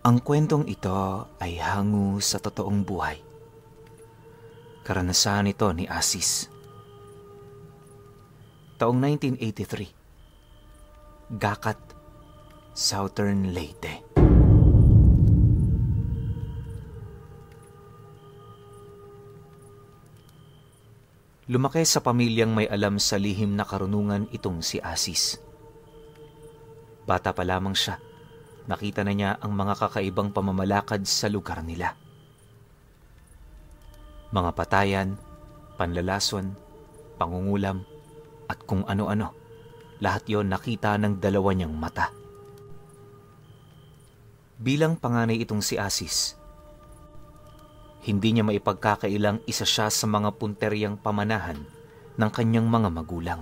Ang kwentong ito ay hango sa totoong buhay. Karanasan ito ni Asis. Taong 1983. Gakat, Southern Leyte. Lumaki sa pamilyang may alam sa lihim na karunungan itong si Asis. Bata pa lamang siya, nakita na niya ang mga kakaibang pamamalakad sa lugar nila. Mga patayan, panlalason, pangungulam, at kung ano-ano, lahat yon nakita ng dalawa niyang mata. Bilang panganay itong si Asis, hindi niya maipagkakailang isa siya sa mga punteryang pamanahan ng kanyang mga magulang.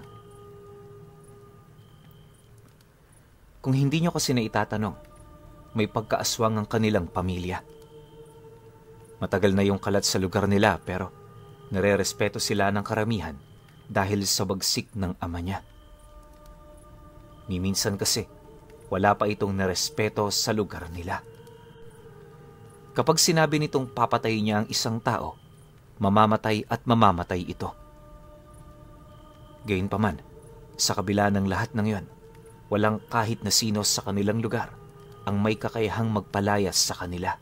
Kung hindi niyo kasi na itatanong, may pagkaaswang ang kanilang pamilya. Matagal na yung kalat sa lugar nila pero nare-respeto sila ng karamihan dahil sa bagsik ng ama niya. Minsan kasi, wala pa itong narespeto sa lugar nila. Kapag sinabi nitong papatayin niya ang isang tao, mamamatay at mamamatay ito. Gayunpaman, sa kabila ng lahat ng yon, walang kahit na sino sa kanilang lugar ang may kakayahang magpalayas sa kanila.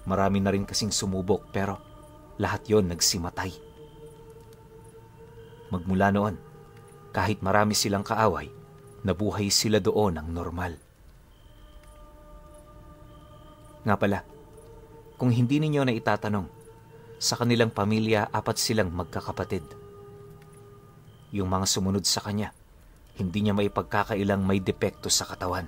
Marami na rin kasing sumubok pero lahat yon nagsimatay. Magmula noon, kahit marami silang kaaway, nabuhay sila doon ng normal. Nga pala, kung hindi ninyo na itatanong, sa kanilang pamilya 4 silang magkakapatid. Yung mga sumunod sa kanya, hindi niya maipagkakailang may depekto sa katawan.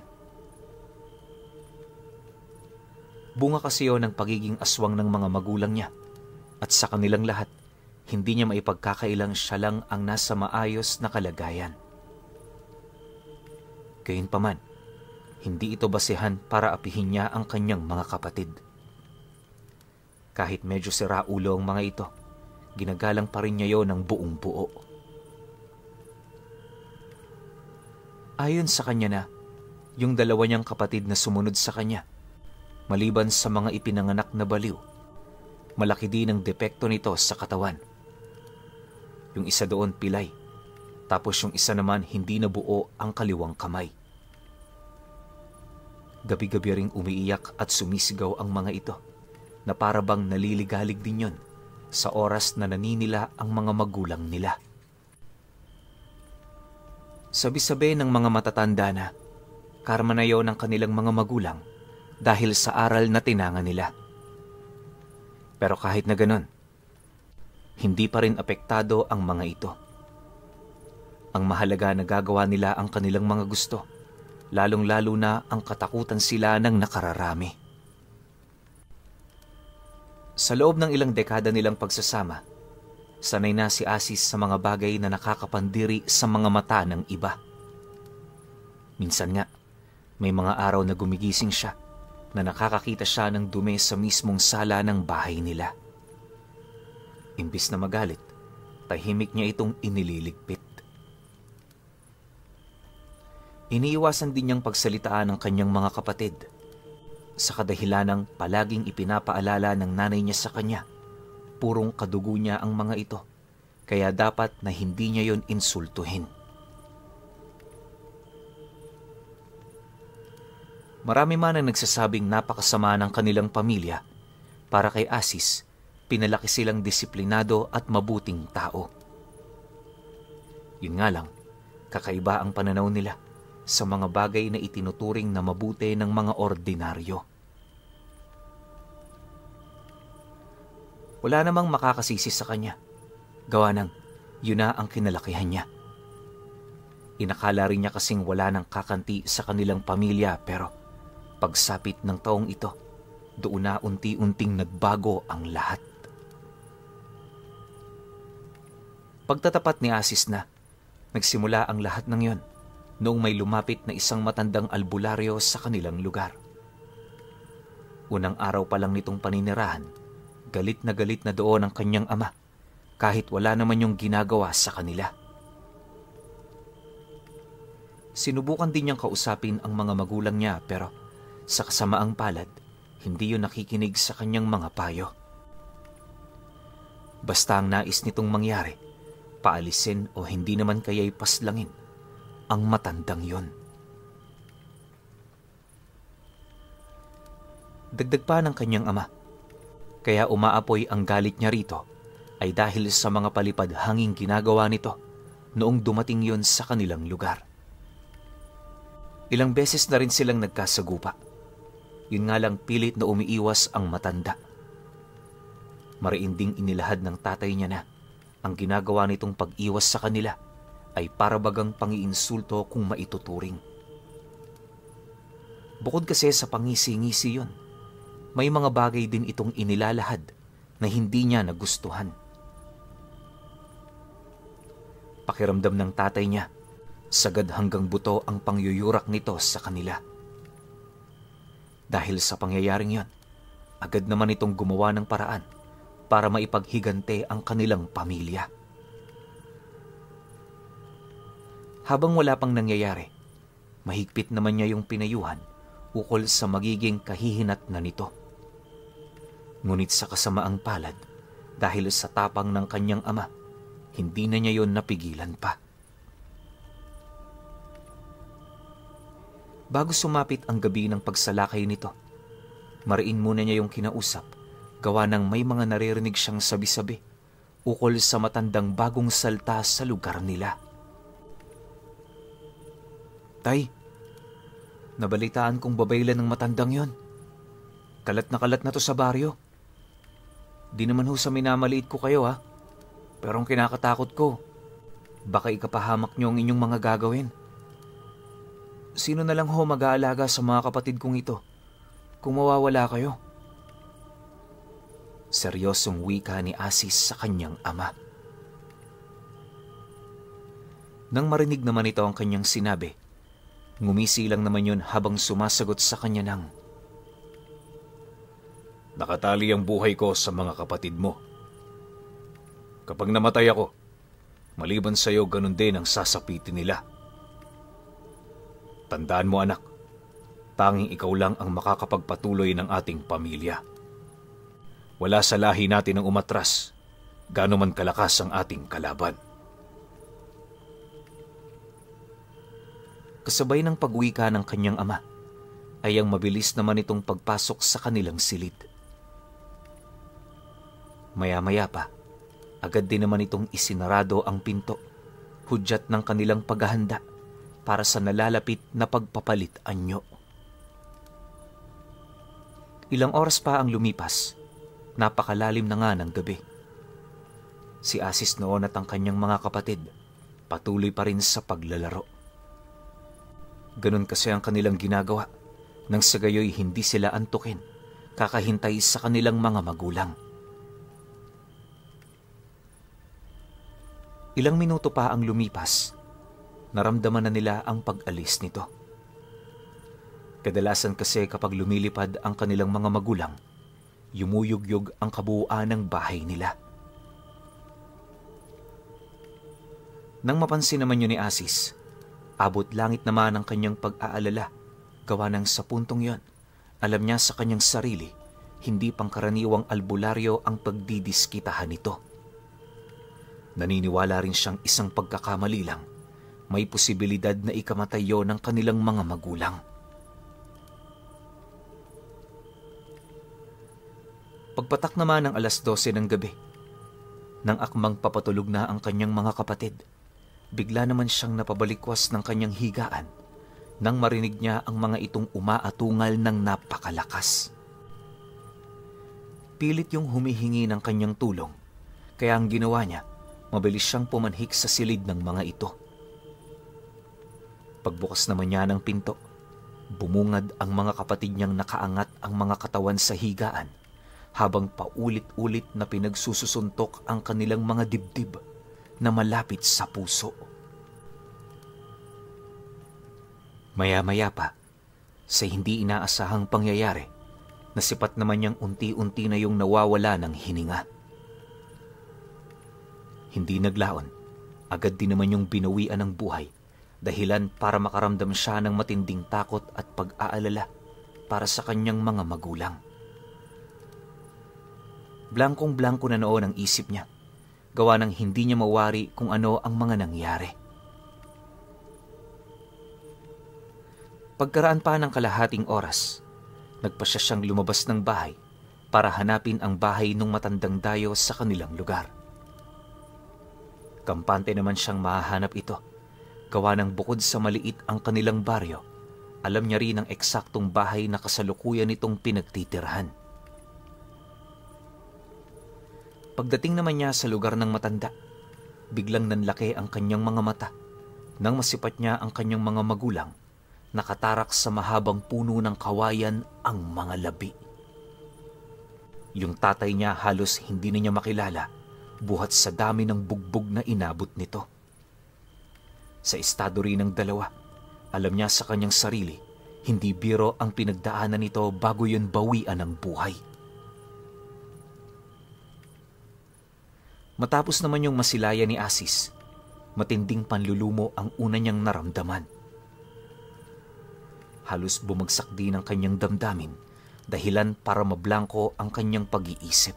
Bunga kasi yun ng pagiging aswang ng mga magulang niya at sa kanilang lahat, hindi niya maipagkakailang siya lang ang nasa maayos na kalagayan. Gayunpaman, hindi ito basehan para apihin niya ang kanyang mga kapatid. Kahit medyo siraulo ang mga ito, ginagalang pa rin niya yon ng buong buo. Ayon sa kanya na, yung dalawa niyang kapatid na sumunod sa kanya, maliban sa mga ipinanganak na baliw, malaki din ang depekto nito sa katawan. Yung isa doon pilay, tapos yung isa naman hindi nabuo ang kaliwang kamay. Gabi-gabi ring umiiyak at sumisigaw ang mga ito na para bang naliligalig din yon sa oras na naninila ang mga magulang nila. Sabi-sabi ng mga matatanda na karma na yon ng kanilang mga magulang dahil sa aral na tinanga nila. Pero kahit na ganon, hindi pa rin apektado ang mga ito. Ang mahalaga na gagawa nila ang kanilang mga gusto, lalong-lalo na ang katakutan sila ng nakararami. Sa loob ng ilang dekada nilang pagsasama, sanay na si Asis sa mga bagay na nakakapandiri sa mga mata ng iba. Minsan nga, may mga araw na gumigising siya na nakakakita siya ng dumi sa mismong sala ng bahay nila. Imbis na magalit, tahimik niya itong inililigpit. Iniiwasan din niyang pagsalitaan ng kanyang mga kapatid sa kadahilanang palaging ipinapaalala ng nanay niya sa kanya, purong kadugo niya ang mga ito, kaya dapat na hindi niya yon insultuhin. Marami man ang nagsasabing napakasama ng kanilang pamilya, para kay Asis, pinalaki silang disiplinado at mabuting tao. Yun nga lang, kakaiba ang pananaw nila sa mga bagay na itinuturing na mabuti ng mga ordinaryo. Wala namang makakasisi sa kanya, gawa ng yun na ang kinalakihan niya. Inakala rin niya kasing wala nang kakanti sa kanilang pamilya pero pagsapit ng taong ito, doon na unti-unting nagbago ang lahat. Pagtatapat ni Asis na, nagsimula ang lahat ng yon noong may lumapit na isang matandang albularyo sa kanilang lugar. Unang araw pa lang nitong paninirahan, galit na doon ang kanyang ama kahit wala naman yung ginagawa sa kanila. Sinubukan din niyang kausapin ang mga magulang niya pero Sa kasamaang palad, hindi yun nakikinig sa kanyang mga payo. Basta ang nais nitong mangyari, paalisin o hindi naman kaya'y paslangin ang matandang yon. Dagdag pa ng kanyang ama, kaya umaapoy ang galit niya rito ay dahil sa mga palipad-hanging ginagawa nito noong dumating yon sa kanilang lugar. Ilang beses na rin silang nagkasagupa. Yun nga lang pilit na umiiwas ang matanda. Mariinding inilahad ng tatay niya na ang ginagawa nitong pag-iwas sa kanila ay para bagang pangiinsulto kung maituturing. Bukod kasi sa pangisi-ngisi yun, may mga bagay din itong inilalahad na hindi niya nagustuhan. Pakiramdam ng tatay niya, sagad hanggang buto ang pangyuyurak nito sa kanila. Dahil sa pangyayaring yon, agad naman itong gumawa ng paraan para maipaghigante ang kanilang pamilya. Habang wala pang nangyayari, mahigpit naman niya yung pinayuhan ukol sa magiging kahihinatnan nito. Ngunit sa kasamaang palad, dahil sa tapang ng kanyang ama, hindi na niya yon napigilan pa. Bago sumapit ang gabi ng pagsalakay nito, mariin muna niya yung kinausap, gawa ng may mga naririnig siyang sabi-sabi ukol sa matandang bagong salta sa lugar nila. Tay, nabalitaan kong babaylan ng matandang yon. Kalat na to sa baryo. Di naman ho sa minamaliit ko kayo ha, pero ang kinakatakot ko, baka ikapahamak niyo ang inyong mga gagawin. Sino na lang ho mag-aalaga sa mga kapatid kong ito kung mawawala kayo? Seryosong wika ni Asis sa kanyang ama. Nang marinig naman ito ang kanyang sinabi, ngumisi lang naman yun habang sumasagot sa kanya ng, nakatali ang buhay ko sa mga kapatid mo. Kapag namatay ako, maliban sa iyo ganun din ang sasapitin nila. Tandaan mo anak, tanging ikaw lang ang makakapagpatuloy ng ating pamilya. Wala sa lahi natin ang umatras, gaano man kalakas ang ating kalaban. Kasabay ng pagwika ng kanyang ama, ay ang mabilis naman itong pagpasok sa kanilang silid. Maya-maya pa, agad din naman itong isinarado ang pinto, hudyat ng kanilang paghahanda para sa nalalapit na pagpapalit anyo. Ilang oras pa ang lumipas, napakalalim na nga ng gabi. Si Asis noon at ang kanyang mga kapatid patuloy pa rin sa paglalaro. Ganun kasi ang kanilang ginagawa nang sa gayoy hindi sila antukin, kakahintay sa kanilang mga magulang. Ilang minuto pa ang lumipas, naramdaman na nila ang pag-alis nito. Kadalasan kasi kapag lumilipad ang kanilang mga magulang, yumuyugyug ang kabuuan ng bahay nila. Nang mapansin naman yun ni Asis, abot langit naman ang kanyang pag-aalala, gawa ng sa puntong yon, alam niya sa kanyang sarili, hindi pangkaraniwang albularyo ang pagdidiskitahan nito. Naniniwala rin siyang isang pagkakamali lang, may posibilidad na ikamatay yon ng kanilang mga magulang. Pagpatak naman ng 12:00 ng gabi, nang akmang papatulog na ang kanyang mga kapatid, bigla naman siyang napabalikwas ng kanyang higaan nang marinig niya ang mga itong umaatungal ng napakalakas. Pilit yung humihingi ng kanyang tulong, kaya ang ginawa niya, mabilis siyang pumanhik sa silid ng mga ito. Pagbukas naman niya ng pinto, bumungad ang mga kapatid niyang nakaangat ang mga katawan sa higaan habang paulit-ulit na pinagsususuntok ang kanilang mga dibdib na malapit sa puso. Maya-maya pa, sa hindi inaasahang pangyayari, nasipat naman niyang unti-unti na yung nawawala ng hininga. Hindi naglaon, agad din naman yung binawian ng buhay, dahilan para makaramdam siya ng matinding takot at pag-aalala para sa kanyang mga magulang. Blankong-blanko na noon ang isip niya, gawa ng hindi niya mawari kung ano ang mga nangyari. Pagkaraan pa ng kalahating oras, nagpasya siyang lumabas ng bahay para hanapin ang bahay ng matandang dayo sa kanilang lugar. Kampante naman siyang mahahanap ito, gawa ng bukod sa maliit ang kanilang baryo, alam niya rin ang eksaktong bahay na kasalukuyan nitong pinagtitirhan. Pagdating naman niya sa lugar ng matanda, biglang nanlaki ang kanyang mga mata nang masipat niya ang kanyang mga magulang, nakatarak sa mahabang puno ng kawayan ang mga labi. Yung tatay niya halos hindi na niya makilala, buhat sa dami ng bugbog na inabot nito. Sa estado rin ng dalawa, alam niya sa kanyang sarili, hindi biro ang pinagdaanan nito bago yun bawian ng buhay. Matapos naman yung masilaya ni Asis, matinding panlulumo ang una niyang naramdaman. Halos bumagsak din ang kanyang damdamin, dahilan para mablangko ang kanyang pag-iisip.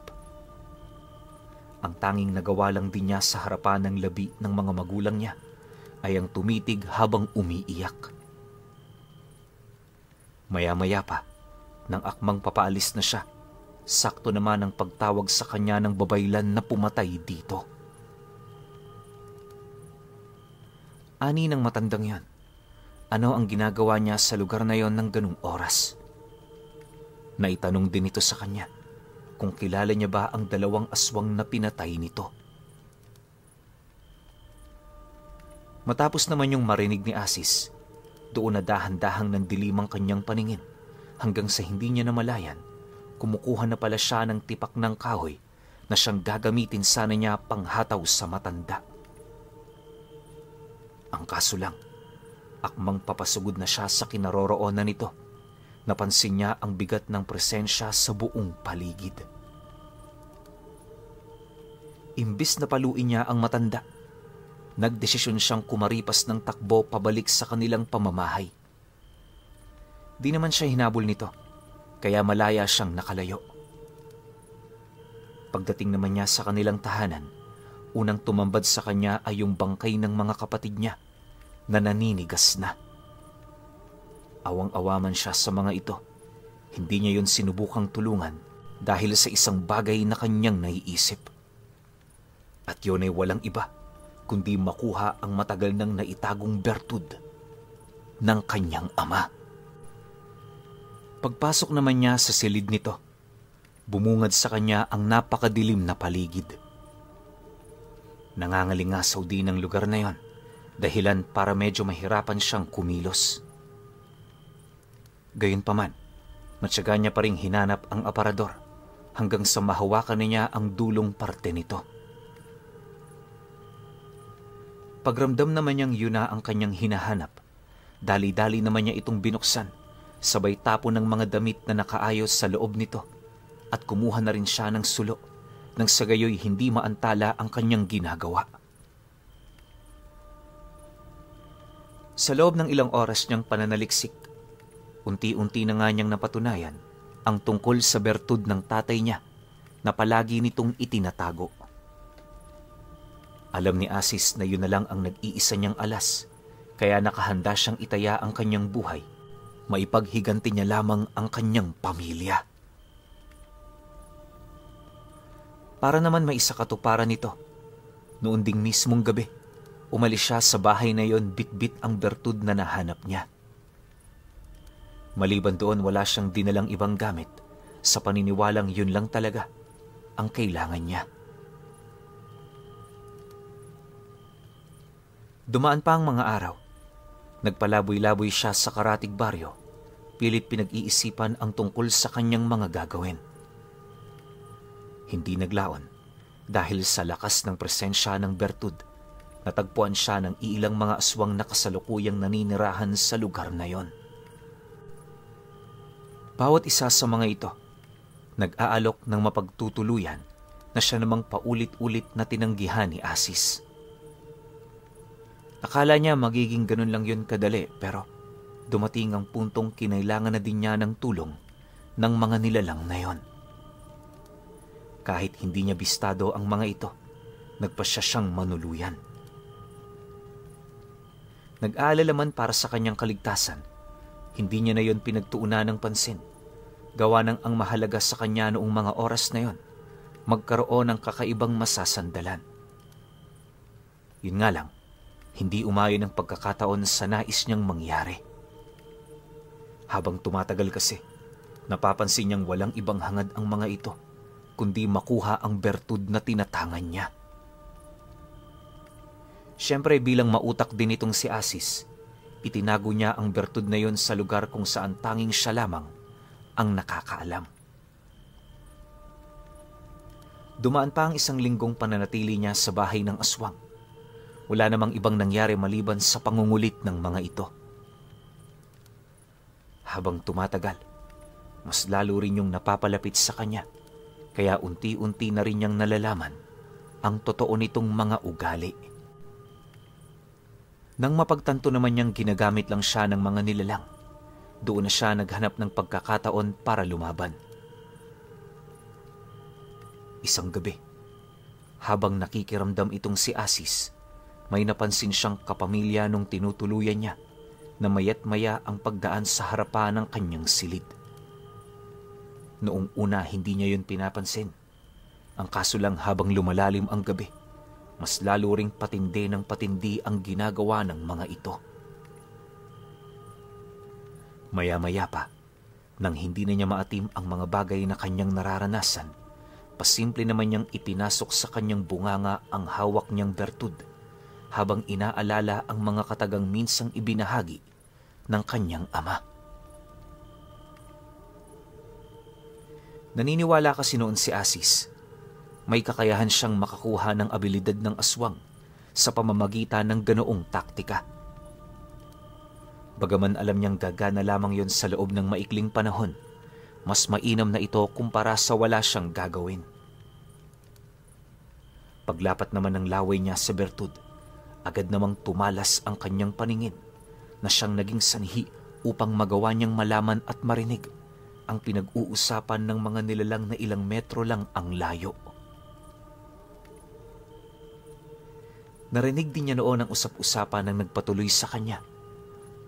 Ang tanging nagawa lang din niya sa harapan ng labi ng mga magulang niya ay ang tumitig habang umiiyak. Maya-maya pa, nang akmang papaalis na siya, sakto naman ang pagtawag sa kanya ng babaylan na pumatay dito. Ani ng matandang yan, ano ang ginagawa niya sa lugar na yon ng ganung oras? Naitanong din ito sa kanya kung kilala niya ba ang dalawang aswang na pinatay nito. Matapos naman yung marinig ni Asis, doon na dahan-dahang nandilim ang kanyang paningin hanggang sa hindi niya namalayan, kumukuha na pala siya ng tipak ng kahoy na siyang gagamitin sana niya panghataw sa matanda. Ang kaso lang, akmang papasugod na siya sa kinaroroonan nito, napansin niya ang bigat ng presensya sa buong paligid. Imbis na paluin niya ang matanda, nagdesisyon siyang kumaripas ng takbo pabalik sa kanilang pamamahay. Di naman siya hinabol nito, kaya malaya siyang nakalayo. Pagdating naman niya sa kanilang tahanan, unang tumambad sa kanya ay yung bangkay ng mga kapatid niya na naninigas na. Awang-awa man siya sa mga ito, hindi niya yun sinubukang tulungan dahil sa isang bagay na kanyang naiisip. At yun ay walang iba kundi makuha ang matagal nang naitagong bertud ng kanyang ama. Pagpasok naman niya sa silid nito, bumungad sa kanya ang napakadilim na paligid. Nangangalingasaw din ang lugar na yon, dahilan para medyo mahirapan siyang kumilos. Gayunpaman, matyaga niya pa ring hinanap ang aparador hanggang sa mahawakan niya ang dulong parte nito. Pagramdam naman niyang yun na ang kanyang hinahanap, dali-dali naman niya itong binuksan, sabay tapo ng mga damit na nakaayos sa loob nito at kumuha na rin siya ng sulo nang sa gayoy hindi maantala ang kanyang ginagawa. Sa loob ng ilang oras niyang pananaliksik, unti-unti na nga niyang napatunayan ang tungkol sa bertud ng tatay niya na palagi nitong itinatago. Alam ni Asis na yun na lang ang nag-iisa niyang alas, kaya nakahanda siyang itaya ang kanyang buhay, maipaghiganti niya lamang ang kanyang pamilya. Para naman maisakatuparan nito, noon ding mismong gabi, umalis siya sa bahay na yon bitbit ang bertud na nahanap niya. Maliban doon, wala siyang dinalang ibang gamit sa paniniwalang yun lang talaga ang kailangan niya. Dumaan pa ang mga araw. Nagpalaboy-laboy siya sa karatig baryo, pilit pinag-iisipan ang tungkol sa kanyang mga gagawin. Hindi naglaon dahil sa lakas ng presensya ng bertud, natagpuan siya ng iilang mga aswang na kasalukuyang naninirahan sa lugar na yon. Bawat isa sa mga ito, nag-aalok ng mapagtutuluyan na siya namang paulit-ulit na tinanggihan ni Asis. Akala niya magiging ganun lang yun kadali, pero dumating ang puntong kinailangan na din niya ng tulong ng mga nilalang na yon. Kahit hindi niya bistado ang mga ito, nagpasya siyang manuluyan. Nag-aalala man para sa kanyang kaligtasan, hindi niya na yon pinagtuunan ng pansin. Gawa ng ang mahalaga sa kanya noong mga oras na yon, magkaroon ng kakaibang masasandalan. Yun nga lang, hindi umayon ang pagkakataon sa nais niyang mangyari. Habang tumatagal kasi, napapansin niyang walang ibang hangad ang mga ito, kundi makuha ang bertud na tinatangan niya. Siyempre bilang mautak din itong si Asis, itinago niya ang bertud na yon sa lugar kung saan tanging siya lamang ang nakakaalam. Dumaan pa ang 1 linggong pananatili niya sa bahay ng aswang. Wala namang ibang nangyari maliban sa pangungulit ng mga ito. Habang tumatagal, mas lalo rin yung napapalapit sa kanya, kaya unti-unti na rin niyang nalalaman ang totoo nitong mga ugali. Nang mapagtanto naman niyang ginagamit lang siya ng mga nilalang, doon na siya naghanap ng pagkakataon para lumaban. Isang gabi, habang nakikiramdam itong si Asis, may napansin siyang kapamilya nung tinutuluyan niya na maya't maya ang pagdaan sa harapan ng kanyang silid. Noong una hindi niya yun pinapansin. Ang kaso lang habang lumalalim ang gabi, mas lalo ring patindi ng patindi ang ginagawa ng mga ito. Maya-maya pa, nang hindi na niya maatim ang mga bagay na kanyang nararanasan, pasimple naman niyang ipinasok sa kanyang bunganga ang hawak niyang bertud habang inaalala ang mga katagang minsang ibinahagi ng kanyang ama. Naniniwala kasi noon si Asis, may kakayahan siyang makakuha ng abilidad ng aswang sa pamamagitan ng ganoong taktika. Bagaman alam niyang gagana lamang yon sa loob ng maikling panahon, mas mainam na ito kumpara sa wala siyang gagawin. Paglapat naman ng laway niya sa bertud, agad namang tumalas ang kanyang paningin na siyang naging sanhi upang magawa niyang malaman at marinig ang pinag-uusapan ng mga nilalang na ilang metro lang ang layo. Narinig din niya noon ang usap-usapan ng nagpatuloy sa kanya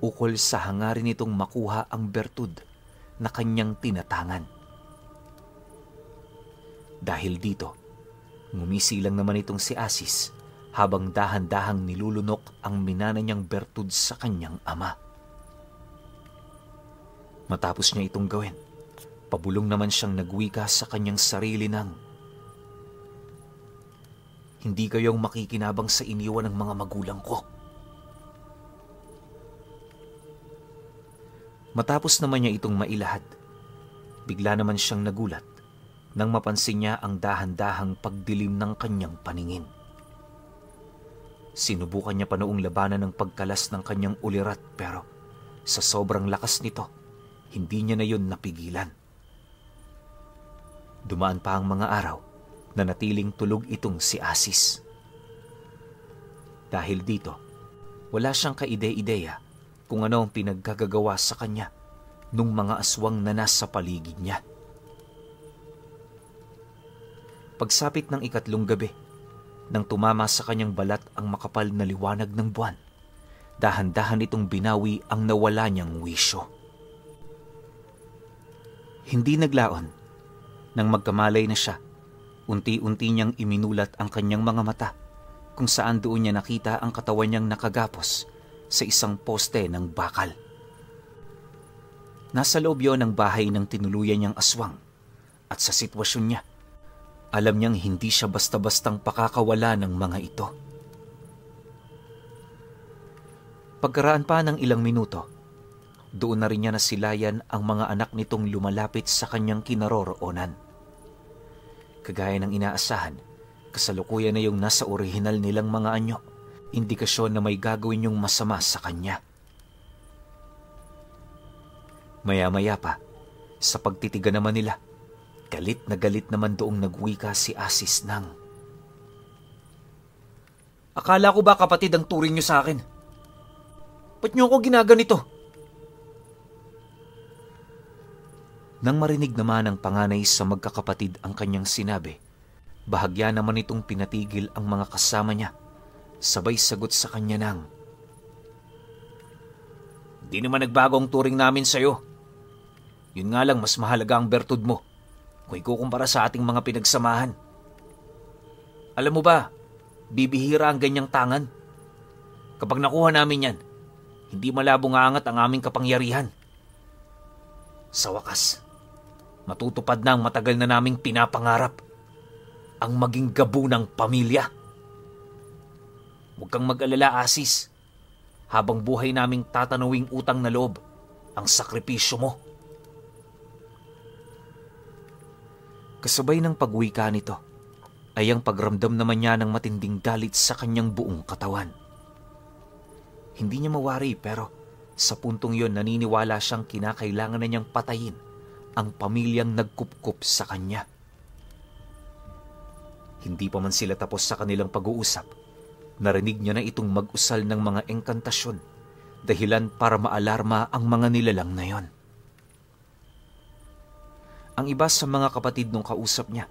ukol sa hangarin nitong makuha ang bertud na kanyang tinatangan. Dahil dito, ngumisi lang naman itong si Asis habang dahan-dahang nilulunok ang minana niyang bertud sa kanyang ama. Matapos niya itong gawin, pabulong naman siyang nagwika sa kanyang sarili ng, "Hindi kayong makikinabang sa iniwan ng mga magulang ko." Matapos naman niya itong mailahad, bigla naman siyang nagulat nang mapansin niya ang dahan-dahang pagdilim ng kanyang paningin. Sinubukan niya pa noong labanan ng pagkalas ng kanyang ulirat pero sa sobrang lakas nito, hindi niya na yun napigilan. Dumaan pa ang mga araw na natiling tulog itong si Asis. Dahil dito, wala siyang kaide-ideya kung ano ang pinaggagawa sa kanya nung mga aswang na nasa paligid niya. Pagsapit ng 3 gabi, nang tumama sa kanyang balat ang makapal na liwanag ng buwan, dahan-dahan itong binawi ang nawala niyang wisyo. Hindi naglaon. Nang magkamalay na siya, unti-unti niyang iminulat ang kanyang mga mata kung saan doon niya nakita ang katawan niyang nakagapos sa isang poste ng bakal. Nasa loob yon ng bahay ng tinuluyan niyang aswang at sa sitwasyon niya, alam niyang hindi siya basta-bastang pakakawala ng mga ito. Pagkaraan pa ng ilang minuto, doon na rin niya nasilayan ang mga anak nitong lumalapit sa kanyang kinaroroonan. Kagaya ng inaasahan, kasalukuyan na yung nasa orihinal nilang mga anyo, indikasyon na may gagawin yung masama sa kanya. Maya-maya pa, sa pagtitigan naman nila, galit naman doong nagwika si Asis ng, "Akala ko ba kapatid ang turing niyo sa akin? Ba't niyo ako ginaganito? Nang marinig naman ng panganay sa magkakapatid ang kanyang sinabi, bahagya naman itong pinatigil ang mga kasama niya. Sabay sagot sa kanya ng, "Di naman nagbago ang turing namin sa'yo. Yun nga lang mas mahalaga ang bertud mo kung ikukumpara sa ating mga pinagsamahan. Alam mo ba, bibihira ang ganyang tangan. Kapag nakuha namin yan, hindi malabong aangat ang aming kapangyarihan. Sa wakas, matutupad na ang matagal na naming pinapangarap, ang maging gabo ng pamilya. Huwag kang mag-alala, Asis. Habang buhay naming tatanawing utang na loob ang sakripisyo mo." Kasabay ng pagwika nito ay ang pagramdam naman niya ng matinding galit sa kanyang buong katawan. Hindi niya mawari pero sa puntong yon naniniwala siyang kinakailangan na niyang patayin ang pamilyang nagkupkup sa kanya. Hindi pa man sila tapos sa kanilang pag-uusap, narinig niya na itong mag-usal ng mga engkantasyon, dahilan para maalarma ang mga nilalang na yon. Ang iba sa mga kapatid nung kausap niya,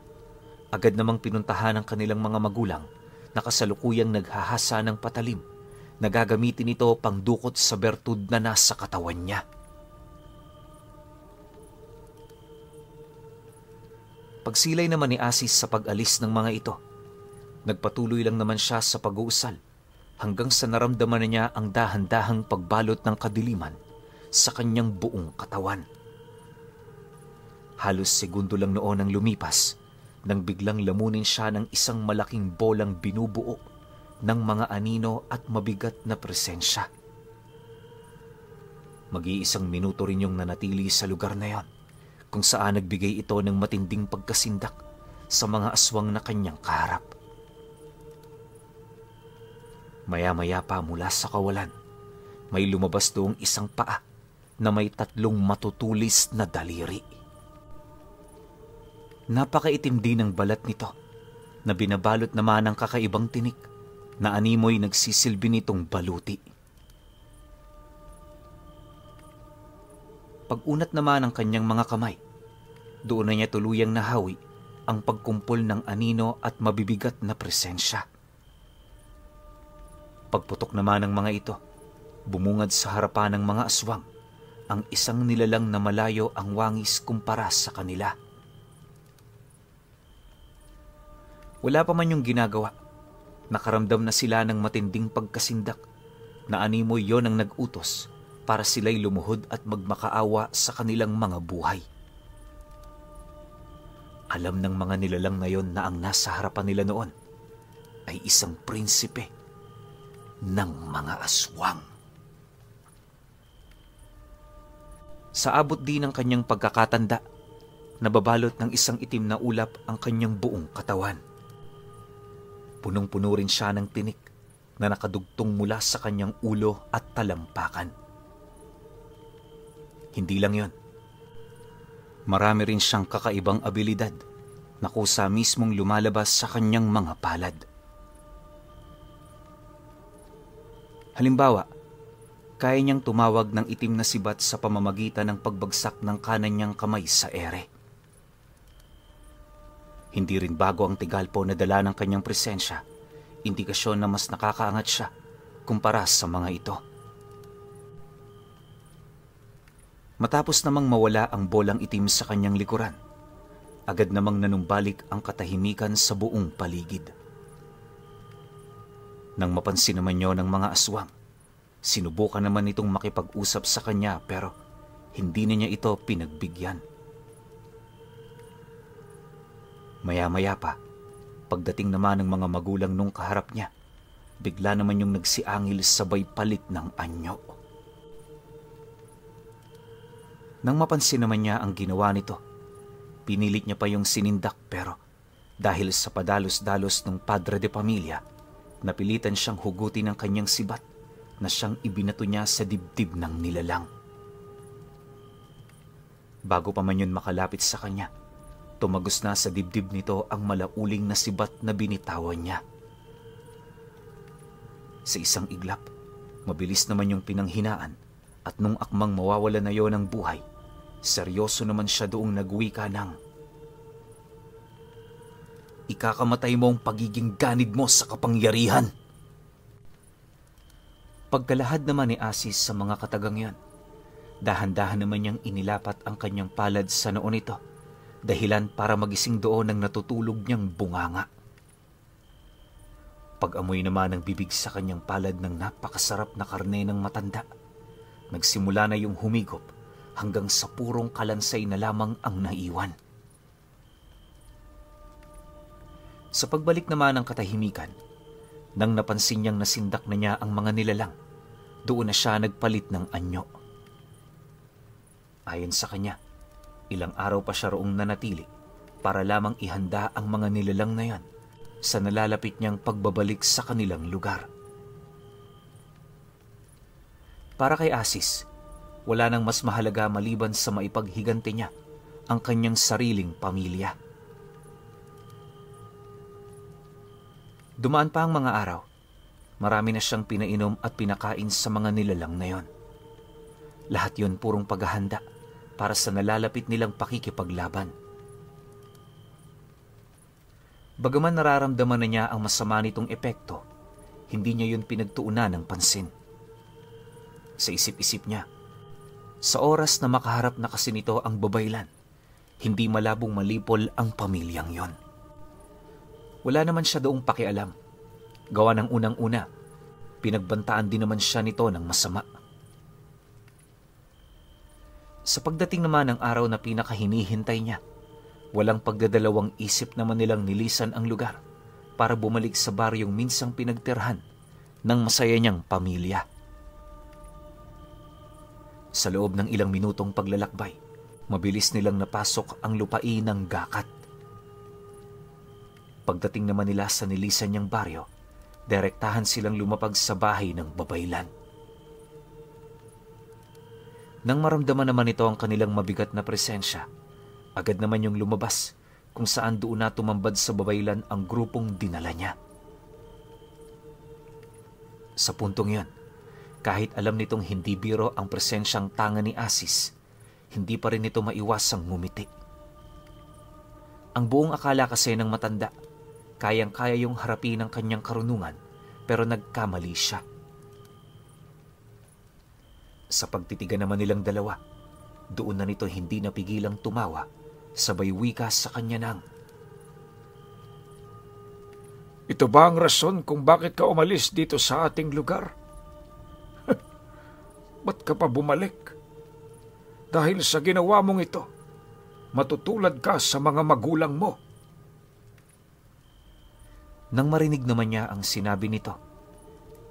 agad namang pinuntahan ng kanilang mga magulang na kasalukuyang naghahasa ng patalim na gagamitin ito pang dukot sa bertud na nasa katawan niya. Pagsilay naman ni Asis sa pag-alis ng mga ito, nagpatuloy lang naman siya sa pag-uusal hanggang sa naramdaman na niya ang dahan-dahang pagbalot ng kadiliman sa kanyang buong katawan. Halos segundo lang noon ang lumipas nang biglang lamunin siya ng isang malaking bolang binubuo ng mga anino at mabigat na presensya. Mag-iisang minuto rin yung nanatili sa lugar na yon, kung saan nagbigay ito ng matinding pagkasindak sa mga aswang na kanyang kaharap. Maya-maya pa mula sa kawalan, may lumabas doong isang paa na may 3 matutulis na daliri. Napakaitim din ng balat nito na binabalot naman ng kakaibang tinik na animoy nagsisilbi nitong baluti. Pag-unat naman ng kanyang mga kamay, doon na niya tuluyang nahawi ang pagkumpol ng anino at mabibigat na presensya. Pagputok naman ng mga ito, bumungad sa harapan ng mga aswang ang isang nilalang na malayo ang wangis kumpara sa kanila. Wala pa man yung ginagawa, nakaramdam na sila ng matinding pagkasindak na animoy yon ang nag-utos para sila'y lumuhod at magmakaawa sa kanilang mga buhay. Alam ng mga nilalang na yon na ang nasa harapan nila noon ay isang prinsipe ng mga aswang. Sa abot din ng kanyang pagkakatanda, nababalot ng isang itim na ulap ang kanyang buong katawan. Punong-puno rin siya ng tinik na nakadugtong mula sa kanyang ulo at talampakan. Hindi lang yon. Marami rin siyang kakaibang abilidad na kusa mismong lumalabas sa kanyang mga palad. Halimbawa, kaya niyang tumawag ng itim na sibat sa pamamagitan ng pagbagsak ng kanan niyang kamay sa ere. Hindi rin bago ang tigalpo na dala ng kanyang presensya, indikasyon na mas nakakaangat siya kumpara sa mga ito. Matapos namang mawala ang bolang itim sa kanyang likuran, agad namang nanumbalik ang katahimikan sa buong paligid. Nang mapansin naman niyo ng mga aswang, sinubukan naman itong makipag-usap sa kanya pero hindi na niya ito pinagbigyan. Maya-maya pa, pagdating naman ng mga magulang nung kaharap niya, bigla naman yung nagsiangil sabay palit ng anyo. Nang mapansin naman niya ang ginawa nito, pinilit niya pa yung sinindak pero dahil sa padalos-dalos ng padre de pamilya, napilitan siyang hugutin ang kanyang sibat na siyang ibinato niya sa dibdib ng nilalang. Bago pa man yun makalapit sa kanya, tumagos na sa dibdib nito ang malauling na sibat na binitawan niya. Sa isang iglap, mabilis naman yung pinanghinaan at nung akmang mawawala na yon ng buhay, seryoso naman siya doong nagwika ng, "Ikakamatay mo ang pagiging ganid mo sa kapangyarihan." Pagkalahad naman ni Asis sa mga katagang yan, dahan-dahan naman niyang inilapat ang kanyang palad sa noo nito, dahilan para magising doon ang natutulog niyang bunganga. Pag-amoy naman ng bibig sa kanyang palad ng napakasarap na karne ng matanda, nagsimula na yung humigop hanggang sa purong kalansay na lamang ang naiwan. Sa pagbalik naman ng katahimikan, nang napansin niyang nasindak na niya ang mga nilalang, doon na siya nagpalit ng anyo. Ayon sa kanya, ilang araw pa siya roong nanatili para lamang ihanda ang mga nilalang na yan sa nalalapit niyang pagbabalik sa kanilang lugar. Para kay Asis, wala nang mas mahalaga maliban sa maipaghiganti niya ang kanyang sariling pamilya. Dumaan pa ang mga araw. Marami na siyang pinainom at pinakain sa mga nilalang na yon. Lahat yon purong paghahanda para sa nalalapit nilang pakikipaglaban. Bagaman nararamdaman na niya ang masama nitong epekto, hindi niya yun pinagtuunan ng pansin. Sa isip-isip niya, sa oras na makaharap na kasi nito ang babaylan, hindi malabong malipol ang pamilyang yon. Wala naman siya doong pakialam. Gawa ng unang-una, pinagbantaan din naman siya nito ng masama. Sa pagdating naman ng araw na pinakahinihintay niya, walang pagdadalawang isip naman nilang nilisan ang lugar para bumalik sa baryong minsang pinagtirhan ng masaya niyang pamilya. Sa loob ng ilang minutong paglalakbay, mabilis nilang napasok ang lupain ng Gakat. Pagdating naman nila sa nilisan niyang baryo, direktahan silang lumapag sa bahay ng babaylan. Nang maramdaman naman ito ang kanilang mabigat na presensya, agad naman yung lumabas kung saan doon na tumambad sa babaylan ang grupong dinala niya. Sa puntong yon, kahit alam nitong hindi biro ang presensyang tanga ni Asis, hindi pa rin ito maiwasang ngumiti. Ang buong akala kasi ng matanda, kayang-kaya yung harapin ng kanyang karunungan, pero nagkamali siya. Sa pagtitigan naman nilang dalawa, doon na nito hindi napigilang tumawa, sabay wika sa kanya ng, "Ito ba ang rason kung bakit ka umalis dito sa ating lugar? Ba't ka pa bumalik? Dahil sa ginawa mong ito, matutulad ka sa mga magulang mo." Nang marinig naman niya ang sinabi nito,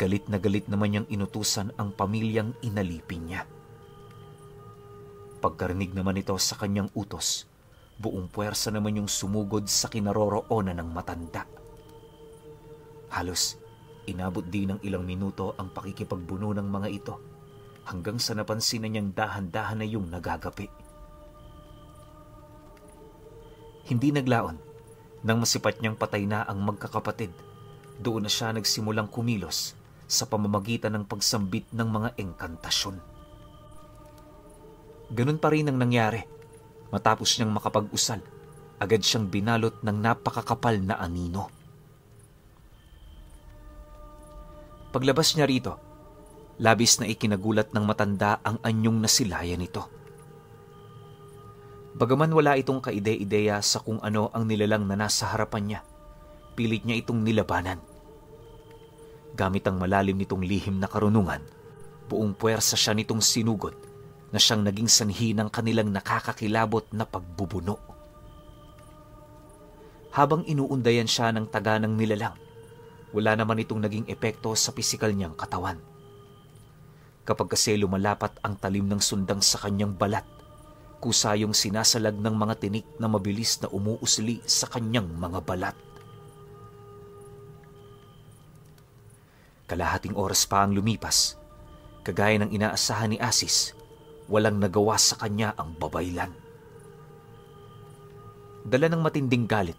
galit na galit naman niyang inutusan ang pamilyang inalipin niya. Pagkarinig naman ito sa kanyang utos, buong puwersa naman yung sumugod sa kinaroroonan ng matanda. Halos inabot din ng ilang minuto ang pakikipagbuno ng mga ito hanggang sa napansin na niyang dahan-dahan na yung nagagapi. Hindi naglaon. Nang masipat niyang patay na ang magkakapatid, doon na siya nagsimulang kumilos sa pamamagitan ng pagsambit ng mga engkantasyon. Ganun pa rin ang nangyari. Matapos niyang makapag-usal, agad siyang binalot ng napakakapal na anino. Paglabas niya rito, labis na ikinagulat ng matanda ang anyong nasilayan nito. Bagaman wala itong kaide-ideya sa kung ano ang nilalang na nasa harapan niya, pilit niya itong nilabanan. Gamit ang malalim nitong lihim na karunungan, buong puwersa siya nitong sinugod na siyang naging sanhi ng kanilang nakakakilabot na pagbubuno. Habang inuundayan siya ng taga ng nilalang, wala naman itong naging epekto sa pisikal niyang katawan. Kapag kasi lumalapat ang talim ng sundang sa kanyang balat, kusayong sinasalag ng mga tinik na mabilis na umuusli sa kanyang mga balat. Kalahating oras pa ang lumipas. Kagaya ng inaasahan ni Asis, walang nagawa sa kanya ang babaylan. Dala ng matinding galit,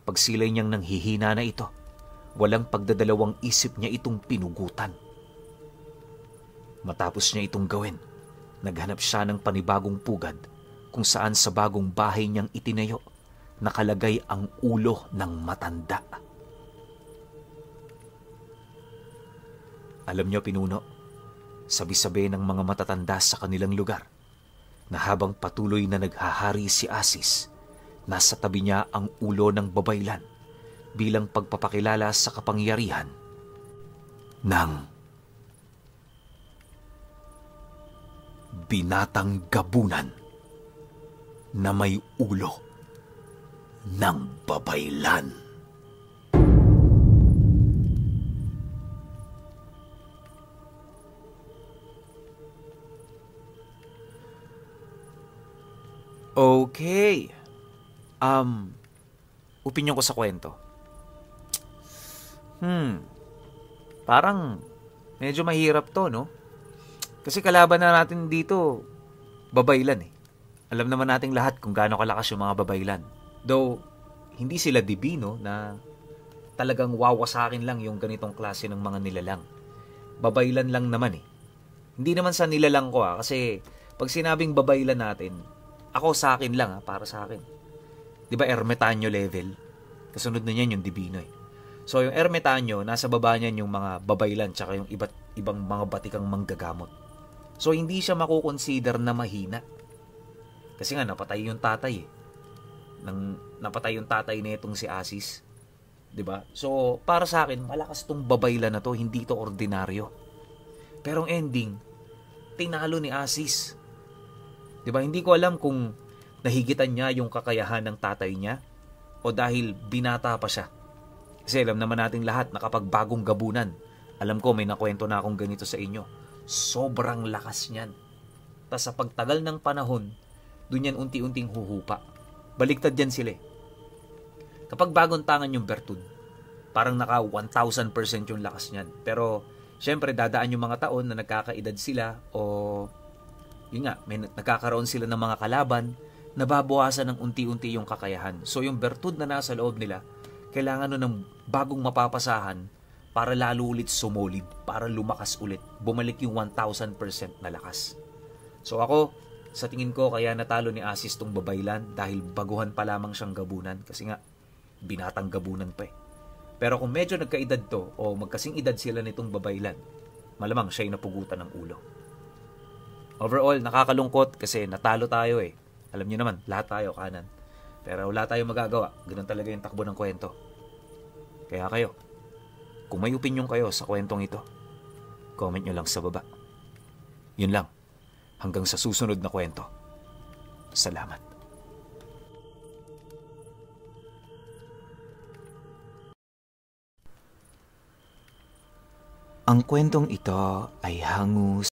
pagsilay niyang nanghihina na ito, walang pagdadalawang isip niya itong pinugutan. Matapos niya itong gawin, naghanap siya ng panibagong pugad kung saan sa bagong bahay niyang itinayo nakalagay ang ulo ng matanda. Alam niyo, pinuno, sabi-sabi ng mga matatanda sa kanilang lugar na habang patuloy na naghahari si Asis, nasa tabi niya ang ulo ng babaylan bilang pagpapakilala sa kapangyarihan ng binatang gabunan na may ulo ng babaylan. Okay. Opinyon ko sa kwento. Parang medyo mahirap to, no? Kasi kalaban na natin dito, babaylan eh. Alam naman nating lahat kung gaano kalakas yung mga babaylan. Though, hindi sila dibino na talagang wawasakin lang yung ganitong klase ng mga nilalang. Babaylan lang naman eh. Hindi naman sa nilalang ko kasi pag sinabing babaylan natin, ako sa akin lang para sa akin. Di ba ermitanyo level? Kasunod na niyan yung dibino eh. So yung ermitanyo, nasa baba niyan yung mga babaylan tsaka yung ibang mga batikang manggagamot. So hindi siya makukonsider na mahina. Kasi nga napatay yung tatay eh. Napatay yung tatay nitong si Asis. 'Di ba? So para sa akin, malakas tong babaylan na to, hindi to ordinaryo. Pero ang ending, tinalo ni Asis. 'Di ba? Hindi ko alam kung nahigitan niya yung kakayahan ng tatay niya o dahil binata pa siya. Kasi alam naman nating lahat na kapag bagong gabunan, alam ko may nakwento na akong ganito sa inyo, sobrang lakas niyan. Tapos sa pagtagal ng panahon, doon yan unti-unting huhupa. Baliktad yan sila eh. Kapag bagong tangan yung bertud, parang naka 1,000% yung lakas niyan. Pero syempre dadaan yung mga taon na nagkakaedad sila o yun nga, may nagkakaroon sila ng mga kalaban, nababawasan ng unti-unti yung kakayahan. So yung bertud na nasa loob nila, kailangan nun ng bagong mapapasahan para lalo ulit sumolid, para lumakas ulit, bumalik yung 1,000% na lakas. So ako, sa tingin ko kaya natalo ni Asis tong babaylan dahil baguhan pa lamang siyang gabunan kasi nga binatang gabunan pa eh. Pero kung medyo nagkaedad to o magkasing edad sila nitong babaylan, malamang siya'y napugutan ng ulo. Overall, nakakalungkot kasi natalo tayo eh. Alam niyo naman, lahat tayo kanan. Pero wala tayong magagawa. Ganun talaga yung takbo ng kwento. Kaya kayo, kung may opinion kayo sa kwentong ito, comment nyo lang sa baba. Yun lang. Hanggang sa susunod na kwento. Salamat. Ang kwentong ito ay hango